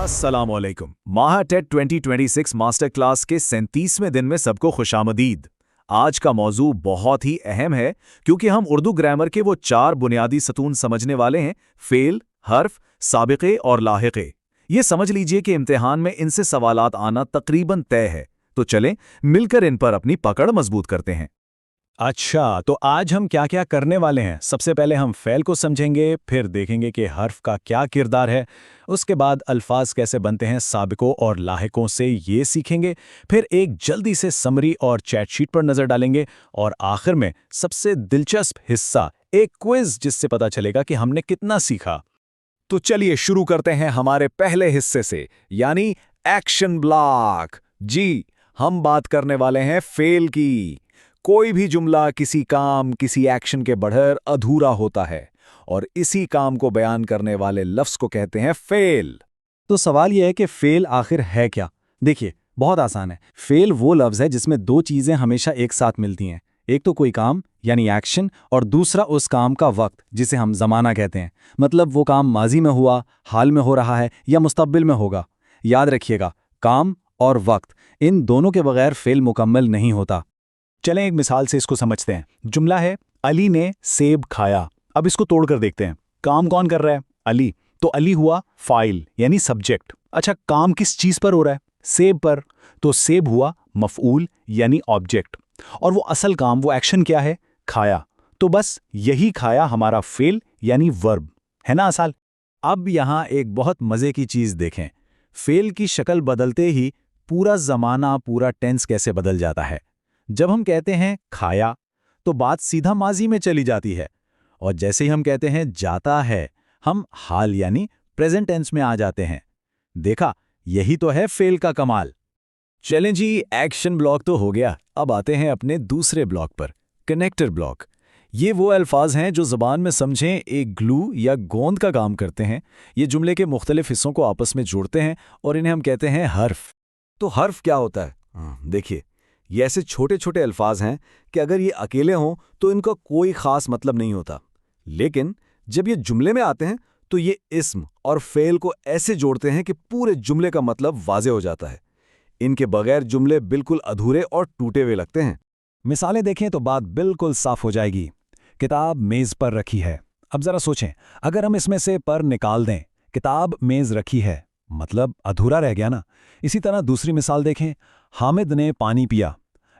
अस्सलामुअलैकुम। Mahatet 2026 master class के 37वें दिन में सबको खुशामदीद। आज का मौजू बहुत ही अहम है क्योंकि हम उर्दू ग्रामर के वो 4 बुनियादी सतून समझने वाले हैं: फेल, हर्फ, साबिक़े और लाहिक़े। ये समझ लीजिए कि इम्तिहान में इनसे सवालात आना तकरीबन तय है। तो चलें मिलकर इन पर अपनी पकड़ मजबूत करते हैं। अच्छा, तो आज हम क्या क्या करने वाले हैं? सबसे पहले हम फ़ेल को समझेंगे, फिर देखेंगे कि हर्फ का क्या किरदार है, उसके बाद अल्फाज कैसे बनते हैं, साबिकों और लाहिकों से ये सीखेंगे, फिर एक जल्दी से समरी और चैट शीट पर नज़र डालेंगे, और आखिर में सबसे दिलचस्प हिस्सा, एक क्विज़ जिससे पता चलेगा कि हमने कितना सीखा। तो चलिए शुरू करते हैं हमारे पहले हिस्से से, यानी एक्शन ब्लॉक। जी, हम बात करने वाले हैं फ़ेल की। कोई भी जुमला किसी काम, किसी एक्शन के बगैर अधूरा होता है, और इसी काम को बयान करने वाले लफ्ज़ को कहते हैं फ़ेल। तो सवाल यह है कि फ़ेल आखिर है क्या? देखिए, बहुत आसान है। फ़ेल वो लफ्ज़ है जिसमें 2 चीज़ें हमेशा एक साथ मिलती हैं। एक तो कोई काम यानी एक्शन, और दूसरा उस काम का वक्त जिसे हम ज़माना कहते हैं। मतलब वो काम माजी में हुआ, हाल में हो रहा है या मुस्तक़बिल में होगा। याद रखिएगा, काम और वक्त, इन दोनों के बगैर फ़ेल मुकम्मल नहीं होता। चलें एक मिसाल से इसको समझते हैं। जुमला है, अली ने सेब खाया। अब इसको तोड़कर देखते हैं। काम कौन कर रहा है? अली। तो अली हुआ फ़ाइल यानी सब्जेक्ट। अच्छा, काम किस चीज़ पर हो रहा है? सेब पर। तो सेब हुआ मफ़ऊल यानी ऑब्जेक्ट। और वो असल काम, वो एक्शन क्या है? खाया। तो बस यही खाया हमारा फ़ेल यानी वर्ब है ना आसान। अब यहाँ एक बहुत मज़े की चीज़ देखें। फ़ेल की शक्ल बदलते ही पूरा ज़माना, पूरा टेंस कैसे बदल जाता है। जब हम कहते हैं खाया, तो बात सीधा माजी में चली जाती है, और जैसे ही हम कहते हैं जाता है, हम हाल यानी प्रेजेंट टेंस में आ जाते हैं। देखा, यही तो है फ़ेल का कमाल। चलें जी, एक्शन ब्लॉक तो हो गया। अब आते हैं अपने दूसरे ब्लॉक पर, कनेक्टर ब्लॉक। ये वो अल्फाज हैं जो ज़बान में समझें एक ग्लू या गोंद का काम करते हैं। ये जुमले के मुख्तलिफ हिस्सों को आपस में जोड़ते हैं, और इन्हें हम कहते हैं हर्फ। तो हर्फ क्या होता है? देखिए, ये ऐसे छोटे छोटे अल्फाज हैं कि अगर ये अकेले हों तो इनका कोई ख़ास मतलब नहीं होता, लेकिन जब ये जुमले में आते हैं तो ये इस्म और फ़ेल को ऐसे जोड़ते हैं कि पूरे जुमले का मतलब वाज़े हो जाता है। इनके बगैर जुमले बिल्कुल अधूरे और टूटे हुए लगते हैं। मिसालें देखें तो बात बिल्कुल साफ हो जाएगी। किताब मेज़ पर रखी है। अब ज़रा सोचें, अगर हम इसमें से पर निकाल दें, किताब मेज़ रखी है, मतलब अधूरा रह गया ना। इसी तरह दूसरी मिसाल देखें, हामिद ने पानी पिया।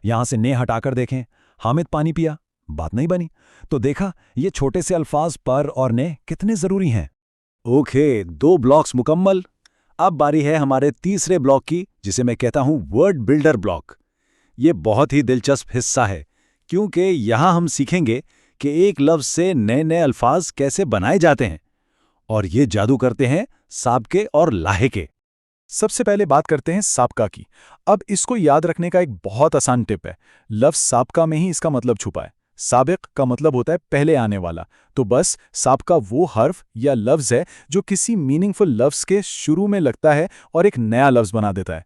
यहां से ने हटाकर देखें, हामिद पानी पिया, बात नहीं बनी। तो देखा, ये छोटे से अल्फाज पर और ने कितने ज़रूरी हैं। ओके, 2 ब्लॉक्स मुकम्मल। अब बारी है हमारे तीसरे ब्लॉक की, जिसे मैं कहता हूं वर्ड बिल्डर ब्लॉक। ये बहुत ही दिलचस्प हिस्सा है, क्योंकि यहां हम सीखेंगे कि एक लफ्ज़ से नए नए अल्फाज कैसे बनाए जाते हैं, और ये जादू करते हैं साबिक़े और लाहिक़े। सबसे पहले बात करते हैं साबका की। अब इसको याद रखने का एक बहुत आसान टिप है। लफ्ज़ साबका में ही इसका मतलब छुपा है। साबिक़ का मतलब होता है पहले आने वाला। तो बस साबका वो हर्फ या लफ्ज़ है जो किसी मीनिंगफुल लफ्ज़ के शुरू में लगता है और एक नया लफ्ज़ बना देता है।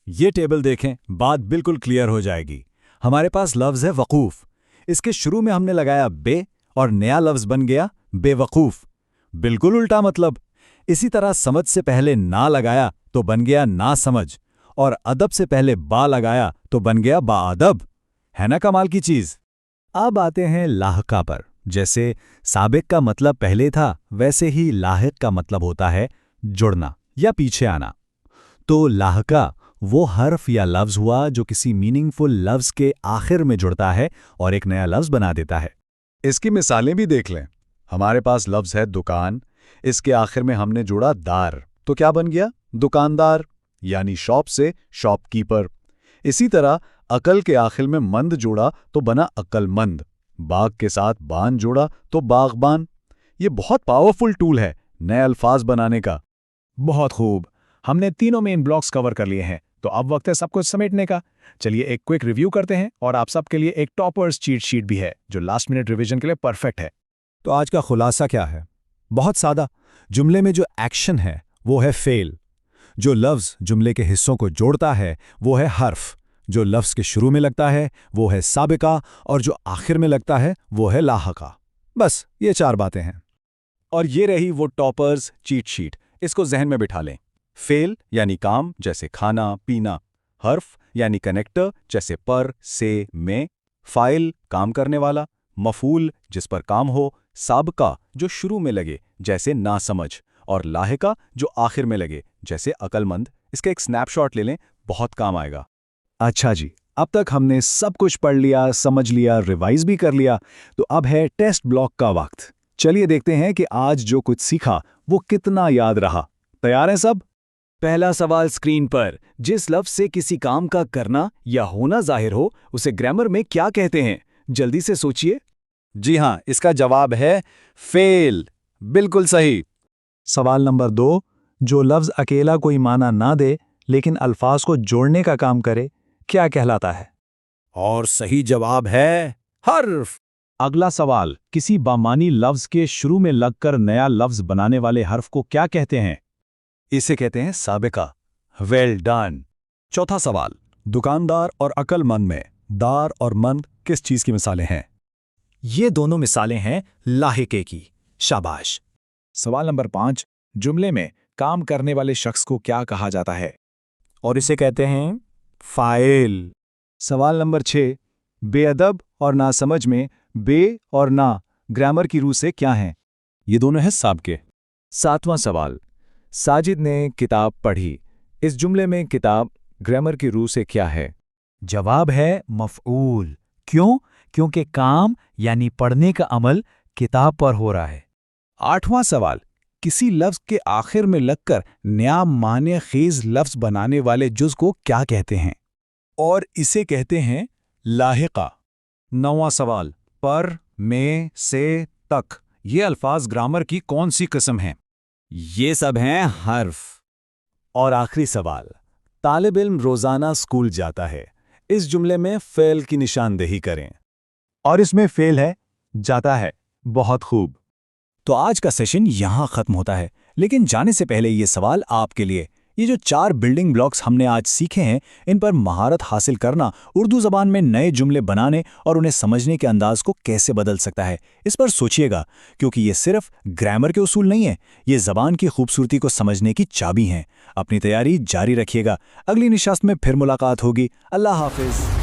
ये टेबल देखें, बात बिल्कुल क्लियर हो जाएगी। हमारे पास लफ्ज़ है वक़ूफ़। इसके शुरू में हमने लगाया बे, और नया लफ्ज़ बन गया बेवकूफ़। बिल्कुल उल्टा मतलब। इसी तरह समझ से पहले ना लगाया तो बन गया ना समझ, और अदब से पहले बा लगाया तो बन गया बाअदब। है ना कमाल की चीज़। अब आते हैं लाहका पर। जैसे साबिक का मतलब पहले था, वैसे ही लाहिक का मतलब होता है जुड़ना या पीछे आना। तो लाहका वो हर्फ या लफ्ज़ हुआ जो किसी मीनिंगफुल लफ्ज़ के आखिर में जुड़ता है और एक नया लफ्ज़ बना देता है। इसकी मिसालें भी देख लें। हमारे पास लफ्ज़ है दुकान, इसके आखिर में हमने जोड़ा दार, तो क्या बन गया? दुकानदार, यानी शॉप से शॉपकीपर। इसी तरह अकल के आखिर में मंद जोड़ा तो बना अक्लमंद। बाग के साथ बान जोड़ा तो बागबान। ये बहुत पावरफुल टूल है नए अल्फाज बनाने का। बहुत खूब, हमने तीनों मेन ब्लॉक्स कवर कर लिए हैं, तो अब वक्त है सब कुछ समेटने का। चलिए एक क्विक रिव्यू करते हैं, और आप सबके लिए एक टॉपर्स चीट शीट भी है जो लास्ट मिनट रिवीजन के लिए परफेक्ट है। तो आज का खुलासा क्या है? बहुत सादा। जुमले में जो एक्शन है वो है फ़ेल। जो लफ्ज़ जुमले के हिस्सों को जोड़ता है वो है हर्फ। जो लफ्ज़ के शुरू में लगता है वो है साबिका, और जो आखिर में लगता है वो है लाहका। बस ये 4 बातें हैं। और ये रही वो टॉपर्स चीट शीट। इसको जहन में बिठा लें। फेल यानी काम जैसे खाना पीना, हर्फ यानी कनेक्टर जैसे पर, से, में, फाइल काम करने वाला, मफूल जिस पर काम हो, साबका जो शुरू में लगे जैसे नासमझ, और लाहिका जो आखिर में लगे जैसे अक्लमंद। इसका एक स्नैपशॉट ले लें, बहुत काम आएगा। अच्छा जी, अब तक हमने सब कुछ पढ़ लिया, समझ लिया, रिवाइज भी कर लिया, तो अब है टेस्ट ब्लॉक का वक्त। चलिए देखते हैं कि आज जो कुछ सीखा वो कितना याद रहा। तैयार हैं सब? पहला सवाल स्क्रीन पर, जिस लफ्ज से किसी काम का करना या होना जाहिर हो उसे ग्रामर में क्या कहते हैं? जल्दी से सोचिए। जी हाँ, इसका जवाब है फेल। बिल्कुल सही। सवाल नंबर 2, जो लफ्ज अकेला कोई माना ना दे लेकिन अल्फाज को जोड़ने का काम करे, क्या कहलाता है? और सही जवाब है हर्फ। अगला सवाल, किसी बामानी लफ्ज के शुरू में लगकर नया लफ्ज बनाने वाले हर्फ को क्या कहते हैं? इसे कहते हैं साबिका। Well done. चौथा सवाल, दुकानदार और अक्लमंद में दार और मंद किस चीज की मिसालें हैं? ये दोनों मिसालें हैं लाहिके की। शाबाश। सवाल नंबर 5, जुमले में काम करने वाले शख्स को क्या कहा जाता है? और इसे कहते हैं फाइल। सवाल नंबर 6, बेअदब और नासमझ में बे और ना ग्रामर की रूह से क्या हैं? ये दोनों हैं साबके। 7वां सवाल, साजिद ने किताब पढ़ी। इस जुमले में किताब ग्रामर की रूह से क्या है? जवाब है मफ़ऊल। क्यों? क्योंकि काम यानी पढ़ने का अमल किताब पर हो रहा है। 8वां सवाल, किसी लफ्ज के आखिर में लगकर नया माने खेज लफ्ज बनाने वाले जुज को क्या कहते हैं? और इसे कहते हैं लाहिका। 9वां सवाल, पर, में, से, तक ये अल्फाज ग्रामर की कौन सी किस्म हैं? ये सब हैं हर्फ। और आखिरी सवाल, तालिब इल्म रोजाना स्कूल जाता है। इस जुमले में फेल की निशानदेही करें। और इसमें फेल है, जाता है। बहुत खूब। तो आज का सेशन यहां खत्म होता है, लेकिन जाने से पहले ये सवाल आपके लिए। ये जो 4 बिल्डिंग ब्लॉक्स हमने आज सीखे हैं, इन पर महारत हासिल करना उर्दू ज़बान में नए जुमले बनाने और उन्हें समझने के अंदाज को कैसे बदल सकता है, इस पर सोचिएगा, क्योंकि ये सिर्फ ग्रामर के उसूल नहीं है, ये ज़बान की खूबसूरती को समझने की चाबी हैं। अपनी तैयारी जारी रखिएगा। अगली निशास्त में फिर मुलाकात होगी। अल्लाह हाफिज़।